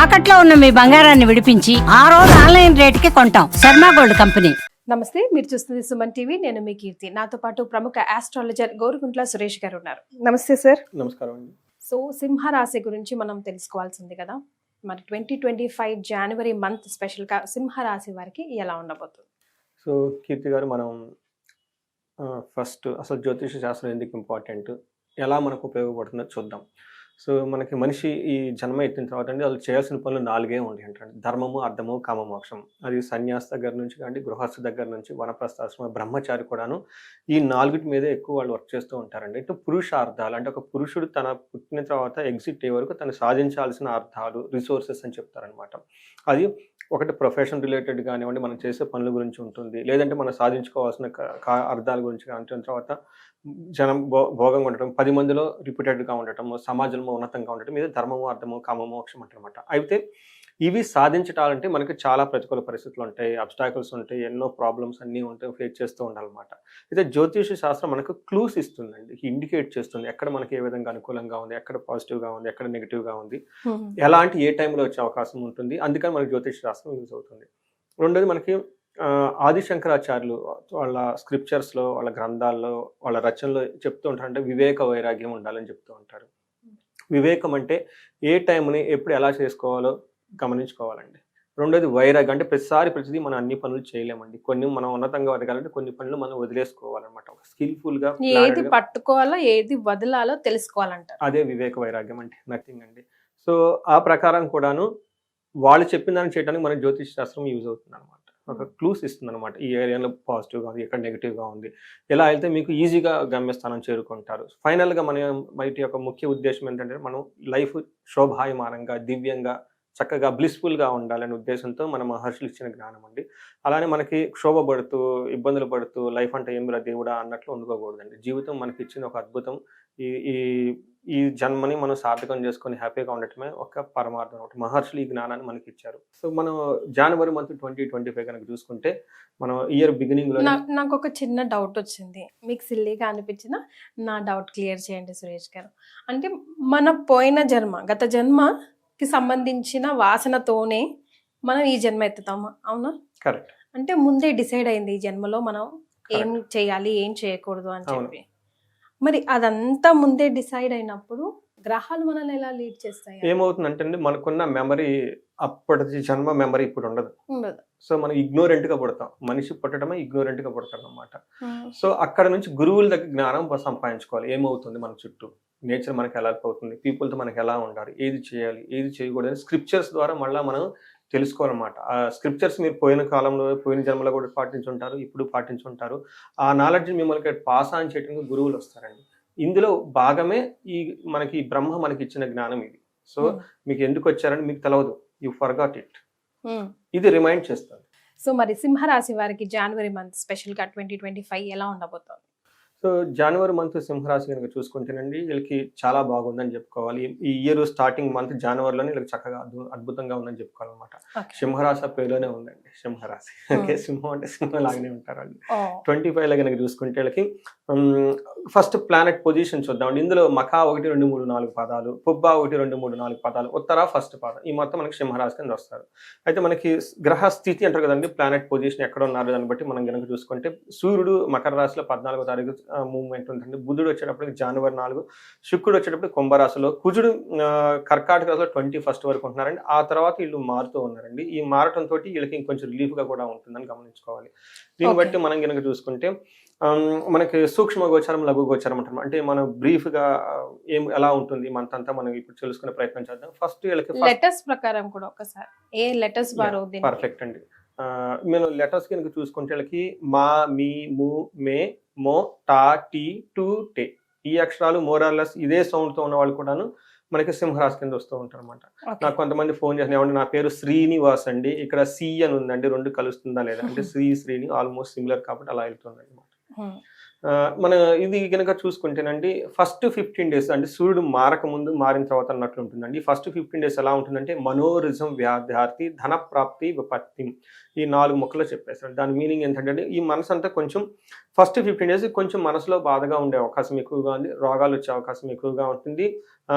తాకట్లో ఉన్న మీ బంగారాన్ని విడిపించి ఆ రోజు ఆన్లైన్ రేటుకి కొంటాం. Sharma gold company. నమస్తే, మీరు చూస్తుంది సుమన్ టీవీ. నేను మీ కీర్తి. నాతో పాటు ప్రముఖ ఆస్ట్రాలజర్ గోరుగుంట్ల సురేష్ గారు ఉన్నారు. నమస్తే సార్. నమస్కారం అండి. సో సింహ రాశి గురించి మనం తెలుసుకోవాల్సింది కదా. మరి 2025 జనవరి మంత్ స్పెషల్గా సింహ రాశి వారికి ఎలా ఉండబోతుంది? సో కీర్తి గారు, మనం ఫస్ట్ అసలు జ్యోతిష శాస్త్రం ఎందుకు ఇంపార్టెంట్, ఎలా మనకు ఉపయోగపడుతుందో చూద్దాం. సో మనకి మనిషి ఈ జన్మ ఎత్తిన తర్వాత అండి వాళ్ళు చేయాల్సిన పనులు 4 ఉంటాయి అంటండి. ధర్మము, అర్థము, కామమోక్షం. అది సన్యాసి దగ్గర నుంచి కానీ గృహస్థ దగ్గర నుంచి వనప్రస్థాశ్రమ బ్రహ్మచారి కూడాను ఈ 4 మీదే ఎక్కువ వాళ్ళు వర్క్ చేస్తూ ఉంటారండి. ఇటు పురుషార్థాలు అంటే ఒక పురుషుడు తన పుట్టిన తర్వాత ఎగ్జిట్ అయ్యే వరకు తను సాధించాల్సిన అర్థాలు, రిసోర్సెస్ అని చెప్తారనమాట. అది ఒకటి ప్రొఫెషన్ రిలేటెడ్ కానివ్వండి, మనం చేసే పనుల గురించి ఉంటుంది, లేదంటే మనం సాధించుకోవాల్సిన అర్థాల గురించి కానీ, తర్వాత జనం భోగంగా ఉండటం, 10 మందిలో రిపీటెడ్గా ఉండటం, సమాజంలో ఉన్నతంగా ఉండటం, ఇది ధర్మము, అర్థము, కామమోక్షం అంటారనమాట. అయితే ఇవి సాధించటాలంటే మనకి చాలా ప్రతికూల పరిస్థితులు ఉంటాయి, అబ్స్టాకిల్స్ ఉంటాయి, ఎన్నో ప్రాబ్లమ్స్ అన్నీ ఉంటాయి, ఫేస్ చేస్తూ ఉండాలన్నమాట. అయితే జ్యోతిష శాస్త్రం మనకు క్లూస్ ఇస్తుందండి, ఇండికేట్ చేస్తుంది ఎక్కడ మనకి ఏ విధంగా అనుకూలంగా ఉంది, ఎక్కడ పాజిటివ్గా ఉంది, ఎక్కడ నెగిటివ్గా ఉంది, ఎలాంటి ఏ టైంలో వచ్చే అవకాశం ఉంటుంది. అందుకని మనకి జ్యోతిష శాస్త్రం యూజ్ అవుతుంది. రెండోది మనకి ఆదిశంకరాచార్యులు వాళ్ళ స్క్రిప్చర్స్లో, వాళ్ళ గ్రంథాల్లో, వాళ్ళ రచనలో చెప్తూ ఉంటారంటే వివేక వైరాగ్యం ఉండాలని చెప్తూ ఉంటారు. వివేకం అంటే ఏ టైంని ఎప్పుడు ఎలా చేసుకోవాలో గమనించుకోవాలండి. రెండోది వైరాగ్యం అంటే ప్రతిదీ మనం అన్ని పనులు చేయలేమండి. కొన్ని మనం ఉన్నతంగా ఎదగాలంటే కొన్ని పనులు మనం వదిలేసుకోవాలన్నమాట. ఒక స్కిల్ఫుల్గా ఏది పట్టుకోవాలో ఏది వదలాలో తెలుసుకోవాలంటారు. అదే వివేక వైరాగ్యం అంటే, నథింగ్ అండి. సో ఆ ప్రకారం కూడాను వాళ్ళు చెప్పిన దాన్ని చేయడానికి మన జ్యోతిష శాస్త్రం యూజ్ అవుతుంది అనమాట. ఒక క్లూస్ ఇస్తుంది అనమాట. ఈ ఏరియాలో పాజిటివ్గా ఉంది, ఎక్కడ నెగిటివ్గా ఉంది, ఎలా వెళ్తే మీకు ఈజీగా గమ్యస్థానం చేరుకుంటారు. ఫైనల్గా బయట యొక్క ముఖ్య ఉద్దేశం ఏంటంటే మనం లైఫ్ శోభాయమానంగా, దివ్యంగా, చక్కగా బ్లిస్ఫుల్గా ఉండాలనే ఉద్దేశంతో మన మహర్షులు ఇచ్చిన జ్ఞానం అండి. అలానే మనకి క్షోభపడుతూ, ఇబ్బందులు పడుతూ లైఫ్ అంటే ఏమిరా దేవుడా అన్నట్లు ఉండుకోకూడదండి. జీవితం మనకి ఇచ్చిన ఒక అద్భుతం. ఈ ఈ ఈ జన్మని మనం సార్థకం చేసుకొని హ్యాపీగా ఉండటమే ఒక పరమార్థం అనమాట. మహర్షులు ఈ జ్ఞానాన్ని మనకి ఇచ్చారు. సో మనం జనవరి మంత్ 2025 కనుక చూసుకుంటే మనం ఇయర్ బిగినింగ్ లో నాకు ఒక చిన్న డౌట్ వచ్చింది. మీకు సిల్లీగా అనిపించిన నా డౌట్ క్లియర్ చేయండి సురేష్ గారు. అంటే మన పోయిన జన్మ, గత జన్మకి సంబంధించిన వాసనతోనే మనం ఈ జన్మ ఎత్తుతాము, అవునా? కరెక్ట్. అంటే ముందే డిసైడ్ అయింది ఈ జన్మలో మనం ఏం చేయాలి, ఏం చేయకూడదు అని చెప్పి. మరి అదంతా ముందే డిసైడ్ అయినప్పుడు గ్రహాలు మనల్ని ఎలా లీడ్ చేస్తాయి? ఏమవుతుందంటే అండి, మనకున్న మెమరీ అప్పటి జన్మ మెమరీ ఇప్పుడు ఉండదు. సో మనం ఇగ్నోరెంట్ గా పుడతాం. మనిషి పుట్టడమే ఇగ్నోరెంట్ గా పుడతాడు అనమాట. సో అక్కడ నుంచి గురువుల దగ్గర జ్ఞానం సంపాదించుకోవాలి. ఏమవుతుంది మన చుట్టూ, నేచర్ మనకి ఎలా అవుతుంది, పీపుల్తో మనకి ఎలా ఉండాలి, ఏది చేయాలి, ఏది చేయకూడదు, స్క్రిప్చర్స్ ద్వారా మళ్ళీ మనం తెలుసుకోవాలన్నమాట. ఆ స్క్రిప్చర్స్ మీరు పోయిన కాలంలో, పోయిన జన్మలో కూడా పాటించుంటారు, ఇప్పుడు పాటించుంటారు. ఆ నాలెడ్జ్ మిమ్మల్ని పాస్ ఆన్ చేయడానికి గురువులు వస్తారండి. ఇందులో భాగమే ఈ మనకి బ్రహ్మ మనకి ఇచ్చిన జ్ఞానం ఇది. సో మీకు ఎందుకు వచ్చారని మీకు తెలియదు, యూ ఫర్గాట్ ఇట్. ఇది రిమైండ్ చేస్తుంది. సో మరి సింహరాశి వారికి జనవరి మంత్ స్పెషల్గా 2025 ఎలా ఉండబోతోంది? సో జనవరి మంత్ సింహరాశి కనుక చూసుకుంటేనండి వీళ్ళకి చాలా బాగుందని చెప్పుకోవాలి. ఈ ఇయర్ స్టార్టింగ్ మంత్ జనవరిలోనే వీళ్ళకి చక్కగా అద్భుతంగా ఉందని చెప్పుకోవాలన్నమాట. సింహరాశి పేరులోనే ఉందండి సింహరాశి. ఓకే, సింహం అంటే సింహం లాగానే ఉంటారు వాళ్ళు. 25లో కనుక చూసుకుంటే వీళ్ళకి ఫస్ట్ ప్లానెట్ పొజిషన్ చూద్దామండి. ఇందులో మఖా 1, 2, 3, 4 పాదాలు, పుబ్బా 1, 2, 3, 4 పాదాలు, ఉత్తర ఫస్ట్ పాదం, ఈ మొత్తం మనకి సింహరాశి కింద వస్తారు. అయితే మనకి గ్రహ స్థితి అంటారు కదండి, ప్లానెట్ పొజిషన్ ఎక్కడ ఉన్నారు దాన్ని బట్టి మనం కనుక చూసుకుంటే సూర్యుడు మకర రాశిలో 14వ తారీఖు మూవ్మెంట్ ఉంటుంది. బుధుడు వచ్చేటప్పటికి జనవరి 4, శుక్రుడు వచ్చేటప్పుడు కుంభరాశిలో, కుజుడు కర్కాటక రాశిలో 21st వరకు ఉంటున్నారండి. ఆ తర్వాత వీళ్ళు మారుతూ ఉన్నారండి. ఈ మారటం తోటి వీళ్ళకి ఇంకొంచెం రిలీఫ్ గా కూడా ఉంటుందని గమనించుకోవాలి. దీన్ని బట్టి మనం కనుక చూసుకుంటే మనకి సూక్ష్మ గోచారం, లఘు గోచారం అంటారు. అంటే మనం బ్రీఫ్ గా ఎలా ఉంటుంది మంత్ అంతా మనం ఇప్పుడు తెలుసుకునే ప్రయత్నం చేద్దాం. ఫస్ట్ వీళ్ళకి లెటర్స్ ప్రకారం కూడా ఒకసారి ఏ లెటర్స్ వారు పర్ఫెక్ట్ అండి. మేము లెటర్స్ కనుక చూసుకుంటే వీళ్ళకి మా, మీ, ము, మే, మో, టా, టీ, టు, టే, ఈ అక్షరాలు మోరార్లెస్ ఇదే సౌండ్ తో ఉన్న వాళ్ళు కూడాను మనకి సింహరాశి కింద వస్తూ ఉంటారు అనమాట. నాకు కొంతమంది ఫోన్ చేసిన, ఏమంటే నా పేరు శ్రీనివాస్ అండి, ఇక్కడ సి అని ఉందండి, 2 కలుస్తుందా లేదా అంటే శ్రీని ఆల్మోస్ట్ సిమిలర్ కాబట్టి అలా వెళ్తుంది అనమాట. మన ఇది గనక చూసుకుంటేనండి ఫస్ట్ 15 డేస్ అంటే సూర్యుడు మారకముందు, మారిన తర్వాత అన్నట్లు ఉంటుందండి. ఈ ఫస్ట్ 15 డేస్ ఎలా ఉంటుందంటే మనోరిజం వ్యాధార్తి, ధన ప్రాప్తి, విపత్తి ఈ 4 ముక్కలో చెప్పేసాడు. దాని మీనింగ్ ఏంటంటే ఈ మనసంతా కొంచెం ఫస్ట్ 15 డేస్ కొంచెం మనసులో బాధగా ఉండే అవకాశం ఎక్కువగా ఉంది. రోగాలు వచ్చే అవకాశం ఎక్కువగా ఉంటుంది.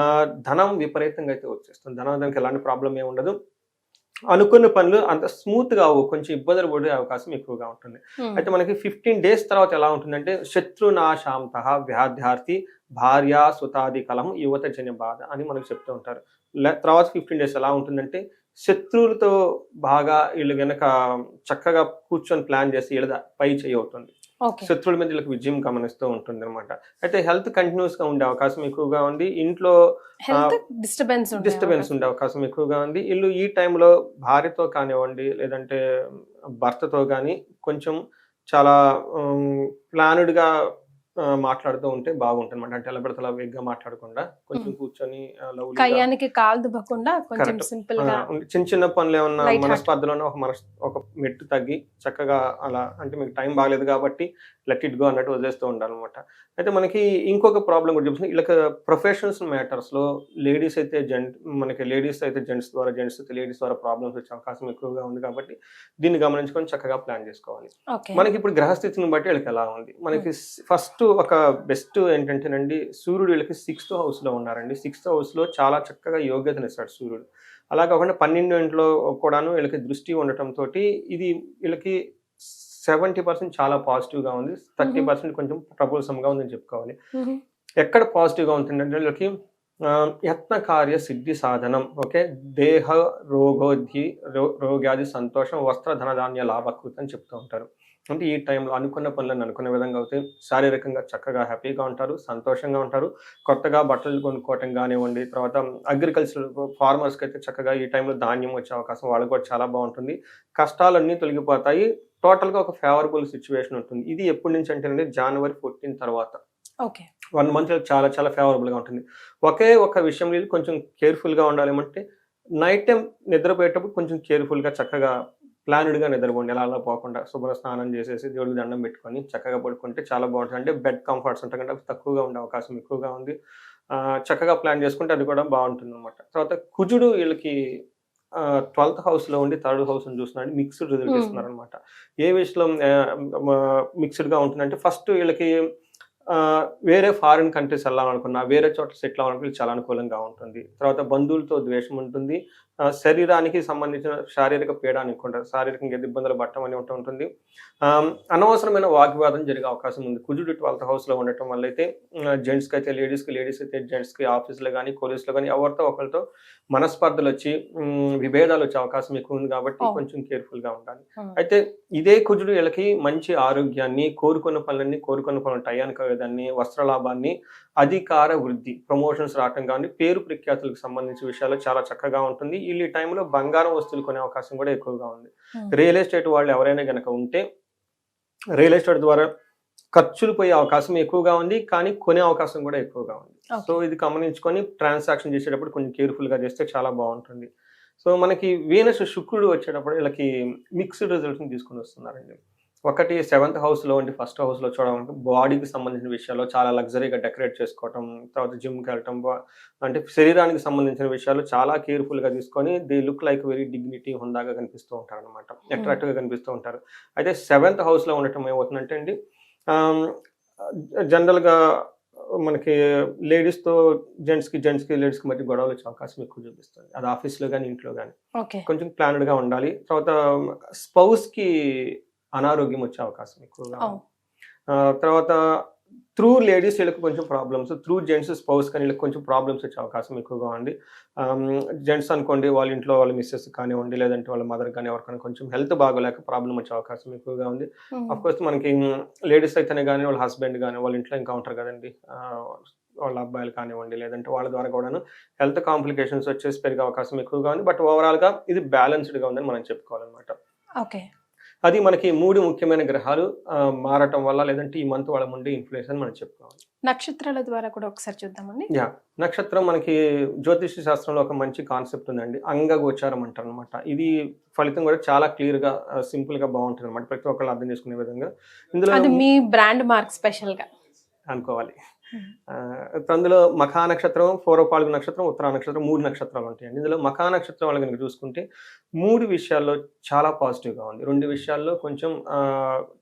ధనం విపరీతంగా అయితే వచ్చేస్తుంది. దానికి ఎలాంటి ప్రాబ్లమ్ ఏమి ఉండదు. అనుకున్న పనులు అంత స్మూత్‌గా అవ్వవు. కొంచెం ఇబ్బందులు పడే అవకాశం ఎక్కువగా ఉంటుంది. అయితే మనకి 15 డేస్ తర్వాత ఎలా ఉంటుందంటే శత్రునాశాంతః వ్యాధ్యార్థి భార్యా సుతాది కలహం యువతజన్య బాధ అని మనకు చెప్తూ ఉంటారు. తర్వాత 15 డేస్ ఎలా ఉంటుందంటే శత్రువులతో బాగా వీళ్ళు గనక చక్కగా కూర్చొని ప్లాన్ చేసి వీళ్ళ పై చేయి అవుతుంది. ఓకే. శత్రువుల మీద వీళ్ళకి విజయం గమనిస్తూ ఉంటుందన్నమాట. అయితే హెల్త్ కంటిన్యూస్‌గా ఉండే అవకాశం ఎక్కువగా ఉంది. ఇంట్లో హెల్త్ డిస్టర్బెన్స్ ఉండే అవకాశం ఎక్కువగా ఉంది. ఈళ్ళు ఈ టైంలో భార్యతో కానివ్వండి, లేదంటే భర్తతో గాని కొంచెం చాలా ప్లాన్డ్‌గా మాట్లాడుతూ ఉంటే బాగుంటుందన్నమాట. అంటే ఎలా పడితే అలా వేగంగా మాట్లాడకుండా కొంచెం కూర్చొని లవ్లీగా కయ్యానికి కాలు దుబ్బకుండా కొంచెం కరెక్ట్. సింపుల్ గా చిన్న చిన్న పనులేమన్నా లైట్ హార్ట్. మనస్పర్ధలోనే ఒక మెట్టు తగ్గి చక్కగా అలా అంటే మీకు టైం బాగలేదు కాబట్టి లెట్ ఇట్ గో అన్నట్టు వదిలేస్తూ ఉండాలన్నమాట. అయితే మనకి ఇంకొక ప్రాబ్లం కూడా చెప్తుంది. వీళ్ళకి ప్రొఫెషనల్స్ మ్యాటర్స్‌లో లేడీస్ అయితే లేడీస్ అయితే జెంట్స్ ద్వారా, జెంట్స్ అయితే లేడీస్ ద్వారా ప్రాబ్లమ్స్ వచ్చే అవకాశం ఎక్కువగా ఉంది కాబట్టి దీన్ని గమనించుకొని చక్కగా ప్లాన్ చేసుకోవాలి. ఓకే. మనకి ఇప్పుడు గ్రహస్థితిని బట్టి వీళ్ళకి ఎలా ఉంది. మనకి ఫస్ట్ ఒక బెస్ట్ ఏంటంటేనండి సూర్యుడు వీళ్ళకి 6th హౌస్‌లో ఉన్నారండి. 6th హౌస్‌లో చాలా చక్కగా యోగ్యతనిస్తాడు సూర్యుడు. అలా కాకుండా 12 ఇంట్లో కూడాను వీళ్ళకి దృష్టి ఉండటంతోటి ఇది వీళ్ళకి 70% చాలా పాజిటివ్‌గా ఉంది. 30% కొంచెం ట్రబుల్సమ్‌గా ఉందని చెప్పుకోవాలి. ఎక్కడ పాజిటివ్‌గా ఉంటుందంటే వీళ్ళకి యత్న కార్య సిద్ధి సాధనం. ఓకే. దేహ రోగాది సంతోషం, వస్త్ర ధనధాన్య లాభకృతం అని చెప్తూ ఉంటారు. అంటే ఈ టైంలో అనుకున్న పనులను అనుకున్న విధంగా అవుతాయి. శారీరకంగా చక్కగా హ్యాపీగా ఉంటారు, సంతోషంగా ఉంటారు. కొత్తగా బట్టలు కొనుక్కోవటం కానివ్వండి, తర్వాత అగ్రికల్చర్ ఫార్మర్స్‌కి అయితే చక్కగా ఈ టైంలో ధాన్యం వచ్చే అవకాశం వాళ్ళకి కూడా చాలా బాగుంటుంది. కష్టాలన్నీ తొలగిపోతాయి. టోటల్‌గా ఒక ఫేవరబుల్ సిట్యుయేషన్ ఉంటుంది. ఇది ఎప్పటి నుంచి అంటేనండి జనవరి 14 తర్వాత. ఓకే. 1 మంత్ చాలా చాలా ఫేవరబుల్‌గా ఉంటుంది. ఒకే ఒక విషయం వీళ్ళు కొంచెం కేర్‌ఫుల్‌గా ఉండాలి. ఏమంటే నైట్ టైమ్ నిద్రపోయేటప్పుడు కొంచెం కేర్‌ఫుల్‌గా చక్కగా ప్లాన్డ్‌గా నిద్రపోండి. అలా పోకుండా శుభ్ర స్నానం చేసేసి దేవుడికి దండం పెట్టుకొని చక్కగా పడుకుంటే చాలా బాగుంటుంది. అంటే బెడ్ కంఫర్ట్స్ ఉంటాయి కంటే అవి తక్కువగా ఉండే అవకాశం ఎక్కువగా ఉంది. చక్కగా ప్లాన్ చేసుకుంటే అది కూడా బాగుంటుందన్నమాట. తర్వాత కుజుడు వీళ్ళకి 12th హౌస్‌లో ఉండి 3rd హౌస్‌ని చూస్తున్నాడు. Mixed result ఇస్తున్నారనమాట. ఏ విషయంలో మిక్స్డ్‌గా ఉంటుందంటే ఫస్ట్ వీళ్ళకి వేరే ఫారిన్ కంట్రీస్ వెళ్ళాలనుకున్నా, వేరే చోట్ల సెటిల్ అవ్వాలనుకున్నా చాలా అనుకూలంగా ఉంటుంది. తర్వాత బంధువులతో ద్వేషం ఉంటుంది. శరీరానికి సంబంధించిన శారీరక పీడ అనుకుంటారు. శారీరకంగా ఏదో ఇబ్బందులు పడటం అని ఉంటుంది. అనవసరమైన వాగ్వివాదం జరిగే అవకాశం ఉంది. కుజుడు 12th హౌస్‌లో ఉండటం వల్ల అయితే జెంట్స్‌కి అయితే లేడీస్‌కి, లేడీస్ అయితే జెంట్స్‌కి ఆఫీస్‌లో గాని, కాలేజ్‌లో గాని ఎవరితో ఒకరితో మనస్పర్ధలొచ్చి విభేదాలొచ్చే అవకాశం ఎక్కువ ఉంది కాబట్టి కొంచెం కేర్‌ఫుల్‌గా ఉండాలి. అయితే ఇదే కుజుడు వీళ్ళకి మంచి ఆరోగ్యాన్ని, కోరుకున్న పనులు టయానికి అయ్యేదాన్ని, వస్త్రలాభాన్ని, అధికార వృద్ధి, ప్రమోషన్స్ రావటం గాని, పేరు ప్రఖ్యాతులకు సంబంధించిన విషయాల్లో చాలా చక్కగా ఉంటుంది. వీళ్ళు ఈ టైంలో బంగారం వస్తువులు కొనే అవకాశం కూడా ఎక్కువగా ఉంది. రియల్ ఎస్టేట్ వాళ్ళు ఎవరైనా గనక ఉంటే రియల్ ఎస్టేట్ ద్వారా ఖర్చులు పోయే అవకాశం ఎక్కువగా ఉంది. కానీ కొనే అవకాశం కూడా ఎక్కువగా ఉంది. సో ఇది గమనించుకొని ట్రాన్సాక్షన్ చేసేటప్పుడు కొంచెం కేర్‌ఫుల్‌గా చేస్తే చాలా బాగుంటుంది. సో మనకి వీనస్ శుక్రుడు వచ్చేటప్పుడు వీళ్ళకి మిక్స్డ్ రిజల్ట్స్‌ని తీసుకొని వస్తున్నారండి. ఒకటి 7th హౌస్‌లో ఉండి 1st హౌస్‌లో చూడాలంటే బాడీకి సంబంధించిన విషయాల్లో చాలా లగ్జరీగా డెకరేట్ చేసుకోవటం, తర్వాత జిమ్‌కి వెళ్ళటం, అంటే శరీరానికి సంబంధించిన విషయాలు చాలా కేర్‌ఫుల్‌గా తీసుకొని they look like very dignity, హుందాగా కనిపిస్తూ ఉంటారనమాట. అట్రాక్టివ్‌గా కనిపిస్తూ ఉంటారు. అయితే 7th హౌస్‌లో ఉండటం ఏమవుతుందంటే అండి జనరల్‌గా మనకి లేడీస్‌తో జెంట్స్‌కి, లేడీస్‌కి మధ్య గొడవలు వచ్చే అవకాశం ఎక్కువ చూపిస్తుంది. అది ఆఫీస్‌లో గాని, ఇంట్లో గాని. కొంచెం ప్లాన్డ్‌గా ఉండాలి. తర్వాత స్పౌస్‌కి అనారోగ్యం వచ్చే అవకాశం ఎక్కువగా ఉంది. తర్వాత త్రూ లేడీస్ వీళ్ళకి కొంచెం ప్రాబ్లమ్స్, త్రూ జెంట్స్ స్పౌస్ కానీ వీళ్ళకి కొంచెం ప్రాబ్లమ్స్ వచ్చే అవకాశం ఎక్కువగా ఉంది. జెంట్స్ అనుకోండి వాళ్ళ ఇంట్లో వాళ్ళ మిస్సెస్ కానివ్వండి, లేదంటే వాళ్ళ మదర్ కానీ ఎవరికైనా కొంచెం హెల్త్ బాగోలేక ప్రాబ్లం వచ్చే అవకాశం ఎక్కువగా ఉంది. అఫ్కోర్స్ మనకి లేడీస్ అయితేనే కానీ వాళ్ళ హస్బెండ్ కానీ వాళ్ళ ఇంట్లో ఇంకా ఉంటారు కదండి, వాళ్ళ అబ్బాయిలు కానివ్వండి, లేదంటే వాళ్ళ ద్వారా కూడాను హెల్త్ కాంప్లికేషన్స్ వచ్చేసి పెరిగే అవకాశం ఎక్కువగా ఉంది. బట్ ఓవరాల్‌గా ఇది బ్యాలెన్స్డ్‌గా ఉందని మనం చెప్పుకోవాలన్నమాట. ఓకే. అది మనకి 3 ముఖ్యమైన గ్రహాలు మారటం వల్ల లేదంటే ఈ మంత్ వాళ్ళ ఉండే ఇన్ఫ్లుయెన్స్ అని మనం చెప్పుకోవాలి. నక్షత్రాల ద్వారా కూడా ఒకసారి చూద్దామండి. నక్షత్రం మనకి జ్యోతిష శాస్త్రంలో ఒక మంచి కాన్సెప్ట్ ఉందండి. అంగగోచారం అంటారనమాట. ఇది ఫలితం కూడా చాలా క్లియర్‌గా సింపుల్‌గా బావుంటుందనమాట. ప్రతి ఒక్కళ్ళు అర్థం చేసుకునే విధంగా. ఇందులో అది మీ బ్రాండ్ మార్క్ స్పెషల్‌గా అనుకోవాలి. అందులో మఖా నక్షత్రం, పూర్వ పాల్గొన నక్షత్రం, ఉత్తరా నక్షత్రం 3 నక్షత్రాలు ఉంటాయండి. ఇందులో మఖా నక్షత్రం వాళ్ళు కనుక చూసుకుంటే 3 విషయాల్లో చాలా పాజిటివ్‌గా ఉంది. 2 విషయాల్లో కొంచెం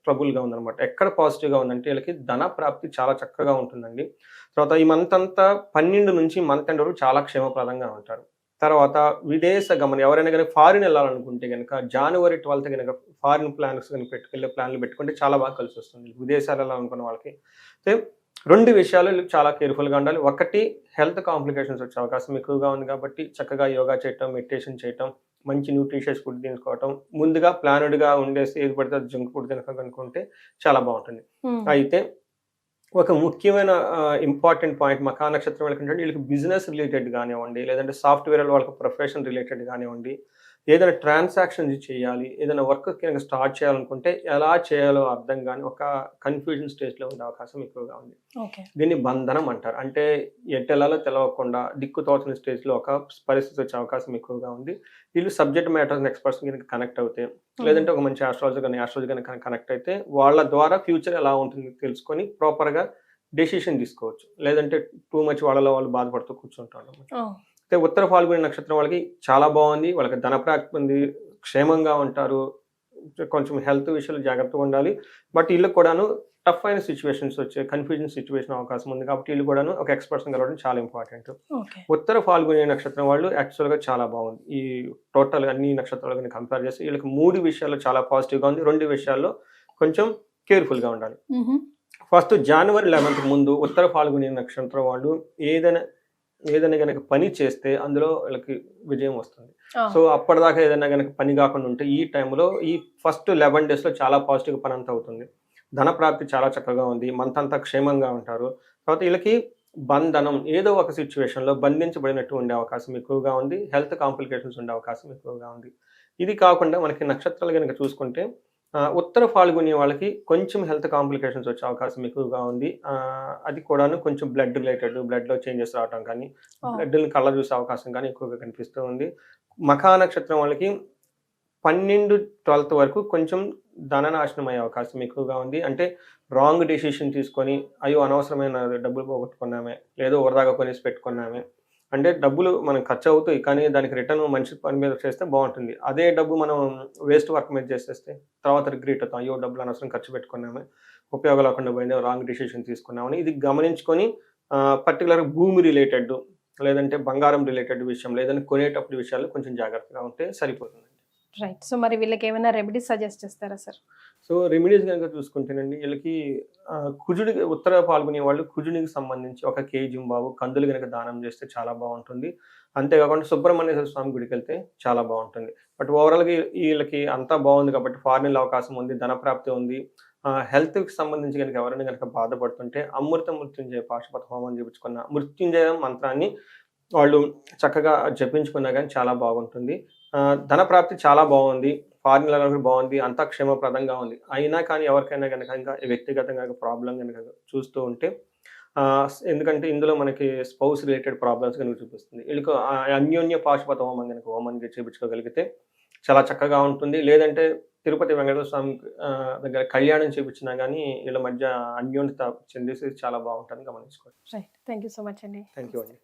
ట్రబుల్‌గా ఉందనమాట. ఎక్కడ పాజిటివ్‌గా ఉందంటే వీళ్ళకి ధన ప్రాప్తి చాలా చక్కగా ఉంటుందండి. తర్వాత ఈ మంత్ అంతా 12 నుంచి మంత్ ఎండ్ వరకు చాలా క్షేమప్రదంగా ఉంటారు. తర్వాత విదేశ గమనం ఎవరైనా గనుక ఫారిన్ వెళ్ళాలనుకుంటే గనుక జనవరి 12థ్ గనుక ఫారిన్ ప్లాన్స్ గనుక వెళ్ళే ప్లాన్‌లు పెట్టుకుంటే చాలా బాగా కలిసొస్తుంది. విదేశాలు వెళ్ళాలనుకున్న వాళ్ళకి. అయితే 2 విషయాలు చాలా కేర్‌ఫుల్‌గా ఉండాలి. ఒకటి హెల్త్ కాంప్లికేషన్స్ వచ్చే అవకాశం ఎక్కువగా ఉంది కాబట్టి చక్కగా యోగా చేయటం, మెడిటేషన్ చేయటం, మంచి న్యూట్రిషియస్ ఫుడ్ తీసుకోవటం, ముందుగా ప్లానెడ్‌గా ఉండేసి ఏది పడితే అది జంక్ ఫుడ్ తినకనుకుంటే చాలా బావుంటుంది. అయితే ఒక ముఖ్యమైన ఇంపార్టెంట్ పాయింట్ మఖా నక్షత్రం వాళ్ళకి వీళ్ళకి బిజినెస్ రిలేటెడ్ కానివ్వండి, లేదంటే సాఫ్ట్‌వేర్ వాళ్ళకి ప్రొఫెషన్ రిలేటెడ్ కానివ్వండి, ఏదైనా ట్రాన్సాక్షన్స్ చేయాలి, ఏదైనా వర్క్ కనుక స్టార్ట్ చేయాలనుకుంటే ఎలా చేయాలో అర్థం కాని ఒక కన్‌ఫ్యూజన్ స్టేజ్‌లో ఉండే అవకాశం ఎక్కువగా ఉంది. ఓకే. దీన్ని బంధనం అంటారు. అంటే ఎటెళ్ళాలో తెలవకుండా దిక్కు తోచని స్టేజ్‌లో ఒక పరిస్థితి వచ్చే అవకాశం ఎక్కువగా ఉంది. వీళ్ళు సబ్జెక్ట్ మ్యాటర్ ఎక్స్‌పర్ట్స్ కనుక కనెక్ట్ అవుతే, లేదంటే ఒక మంచి ఆస్ట్రాలజర్ కనుక కనెక్ట్ అయితే వాళ్ళ ద్వారా ఫ్యూచర్ ఎలా ఉంటుంది తెలుసుకొని ప్రాపర్‌గా డెసిషన్ తీసుకోవచ్చు. లేదంటే టూ మచ్ వాళ్ళలో వాళ్ళు బాధపడుతూ కూర్చుంటారన్నమాట. అయితే ఉత్తర ఫాల్గుని నక్షత్రం వాళ్ళకి చాలా బాగుంది. వాళ్ళకి ధన ప్రాప్తి ఉంది. క్షేమంగా ఉంటారు. కొంచెం హెల్త్ విషయాలు జాగ్రత్తగా ఉండాలి. బట్ ఈళ్ళకి కూడాను టఫ్ అయిన సిట్యుయేషన్స్ వచ్చే కన్‌ఫ్యూజన్ సిట్యుయేషన్ అవకాశం ఉంది కాబట్టి వీళ్ళు కూడాను ఒక ఎక్స్‌పర్ట్స్‌ని కలవడం చాలా ఇంపార్టెంట్. ఓకే. ఉత్తర ఫాల్గుని నక్షత్రం వాళ్ళు యాక్చువల్‌గా చాలా బాగుంది. ఈ టోటల్ అన్ని నక్షత్రాలు గాని కంపేర్ చేస్తే వీళ్ళకి 3 విషయాల్లో చాలా పాజిటివ్‌గా ఉంది. 2 విషయాల్లో కొంచెం కేర్‌ఫుల్‌గా ఉండాలి. ఫస్ట్ జనవరి 11th ముందు ఉత్తర ఫాల్గుని నక్షత్రం వాళ్ళు ఏదైనా గనక పని చేస్తే అందులో వీళ్ళకి విజయం వస్తుంది. సో అప్పటిదాకా ఏదైనా గనక పని కాకుండా ఉంటే ఈ టైంలో ఈ ఫస్ట్ 11 డేస్‌లో చాలా పాజిటివ్‌గా పనంతా అవుతుంది. ధన ప్రాప్తి చాలా చక్కగా ఉంది. మంత్ అంతా క్షేమంగా ఉంటారు. తర్వాత వీళ్ళకి బంధనం ఏదో ఒక సిట్యుయేషన్‌లో బంధించబడినట్టు ఉండే అవకాశం ఎక్కువగా ఉంది. హెల్త్ కాంప్లికేషన్స్ ఉండే అవకాశం ఎక్కువగా ఉంది. ఇది కాకుండా మనకి నక్షత్రాలు గనక చూసుకుంటే ఉత్తర ఫాల్గుని వాళ్ళకి కొంచెం హెల్త్ కాంప్లికేషన్స్ వచ్చే అవకాశం ఎక్కువగా ఉంది. అది కూడాను కొంచెం బ్లడ్‌లో చేంజెస్ రావటం కానీ, బ్లడ్‌ని కళ్ళ చూసే అవకాశం కానీ ఎక్కువగా కనిపిస్తూ ఉంది. మఖా నక్షత్రం వాళ్ళకి 12, 12th వరకు కొంచెం ధననాశనం అయ్యే అవకాశం ఎక్కువగా ఉంది. అంటే రాంగ్ డెసిషన్ తీసుకొని, అయ్యో! అనవసరమైన డబ్బులు పోగొట్టుకున్నామే, లేదో వృధాగా కొనేసి పెట్టుకున్నామే. అంటే డబ్బులు మనకు ఖర్చవుతాయి. కానీ దానికి రిటర్న్ మంచి పని మీద చేస్తే బావుంటుంది. అదే డబ్బు మనం వేస్ట్ వర్క్ మీద చేసేస్తే తర్వాత రిగ్రెట్ అవుతాం. అయ్యో! డబ్బులు అనవసరం ఖర్చు పెట్టుకున్నామే, ఉపయోగం లేకుండా పోయింది, రాంగ్ డెసిషన్ తీసుకున్నామని. ఇది గమనించుకొని పర్టిక్యులర్‌గా భూమి రిలేటెడ్ లేదంటే బంగారం రిలేటెడ్ విషయం లేదంటే కొనేటప్పుడు విషయాల్లో కొంచెం జాగ్రత్తగా ఉంటే సరిపోతుందండి. రైట్. సో మరి వీళ్ళకి ఏమైనా రెమెడీస్ సజెస్ట్ చేస్తారా సార్? సో రెమెడీస్ గనుక చూసుకుంటేనండి వీళ్ళకి కుజుడికి ఉత్తర పాల్గొనే వాళ్ళు కుజుడికి సంబంధించి ఒక కేజింబావు కందులు గనక దానం చేస్తే చాలా బావుంటుంది. అంతేకాకుండా సుబ్రహ్మణ్యేశ్వర స్వామి గుడికెళ్తే చాలా బావుంటుంది. బట్ ఓవరాల్‌గా వీళ్ళకి అంతా బావుంది కాబట్టి ఫారిన్‌లో అవకాశం ఉంది, ధన ప్రాప్తి ఉంది. హెల్త్‌కి సంబంధించి గనక ఎవరైనా గనక బాధపడుతుంటే అమృత మృత్యుంజయ పాశుపత హోమం చేపించుకున్న మృత్యుంజయ మంత్రాన్ని వాళ్ళు చక్కగా జపించుకున్నా గానీ చాలా బాగుంటుంది. ధన ప్రాప్తి చాలా బావుంది. ఫారిన్‌లో కూడా బావుంది. అంతా క్షేమప్రదంగా ఉంది. అయినా కానీ ఎవరికైనా గనక ఇంకా వ్యక్తిగతంగా ప్రాబ్లమ్ గనక చూస్తూ ఉంటే ఎందుకంటే ఇందులో మనకి స్పౌస్ రిలేటెడ్ ప్రాబ్లమ్స్ గనుక చూపిస్తుంది. వీళ్ళకి అన్యోన్య పాశుపత హోమం గనక హోమం చేపించుకోగలిగితే చాలా చక్కగా ఉంటుంది. లేదంటే తిరుపతి వెంకటేశ్వర స్వామి దగ్గర కళ్యాణం చేపించినా గానీ వీళ్ళ మధ్య అన్యోన్యత చెందేసి చాలా బావుంటుందని గమనించుకోవాలి. Right. Thank you so much అండి. థాంక్ యూ అండి.